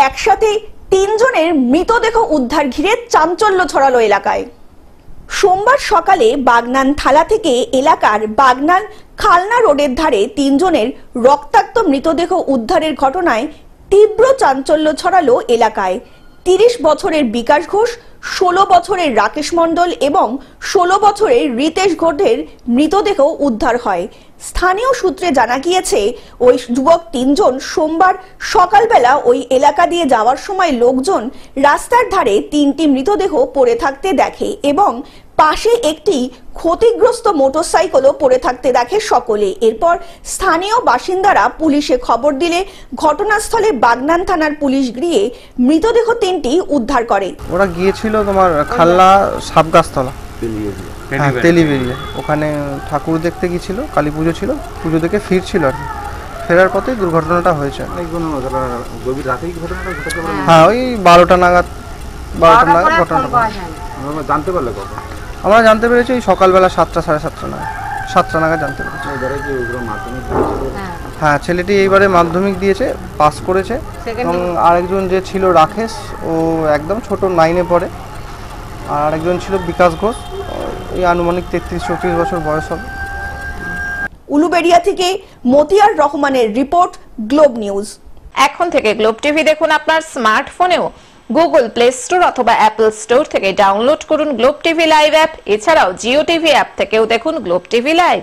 একসাথে 3 জনের মৃতদেহ উদ্ধার ঘিরে চাঞ্চল্য ছড়ালো এলাকায়। সোমবার সকালে বাগনান থালা থেকে এলাকার বাগনান খালনা রোডের ধারে 3 জনের রক্তাক্ত মৃতদেহ উদ্ধারের ঘটনায় তীব্র চাঞ্চল্য ছড়ালো এলাকায়। 30 বছরের বিকাশ ঘোষ, 16 বছরের রাকেশ মণ্ডল এবং 16 বছরের রিতেশ ঘোষের মৃতদেহ উদ্ধার হয়। স্থানীয় সূত্রে জানা গিয়েছে, ওই যুবক 3 জন সোমবার সকালবেলা ওই এলাকা দিয়ে যাওয়ার সময় লোকজন রাস্তার ধারে 3টি মৃতদেহ পড়ে থাকতে দেখে এবং পাশে একটি ক্ষতিগ্রস্ত মোটরসাইকেলও পড়ে থাকতে দেখে সকলে। এরপর স্থানীয় বাসিন্দারা পুলিশে খবর দিলে ঘটনাস্থলে বাগনান থানার পুলিশ গিয়ে মৃতদেহ 3টি উদ্ধার করে। ওরা গিয়েছিল তোমার খাল্লা সাবগাছতলা তেলিবেরিয়া, ওখানে ঠাকুর দেখতে গিয়েছিল, কালী পুজো ছিল, পুজো দেখে ফিরছিল আর কি। ফেরার পথে দুর্ঘটনাটা হয়েছে। হ্যাঁ, ওই 12টা নাগাদ ঘটনা জানতে পারলে কখন? আমরা জানতে পেরেছি ওই সকালবেলা 7টা সাড়ে 7টা নাগাদ, 7টা নাগাদ জানতে পেরেছি। হ্যাঁ, ছেলেটি এইবারে মাধ্যমিক দিয়েছে, পাস করেছে। এবং আরেকজন যে ছিল রাকেশ, ও একদম ছোট 9-এ পড়ে। আর আরেকজন ছিল বিকাশ ঘোষ, এই আনুমানিক 33-34 বছর বয়স হবে। উলুবেড়িয়া থেকে মতিয়ার রহমানের রিপোর্ট, গ্লোব নিউজ। এখন থেকে গ্লোব টিভি দেখুন আপনার স্মার্টফোনেও। গুগল প্লে স্টোর অথবা অ্যাপল স্টোর থেকে ডাউনলোড করুন গ্লোব টিভি লাইভ অ্যাপ। এছাড়াও জিও টিভি অ্যাপ থেকেও দেখুন গ্লোব টিভি লাইভ।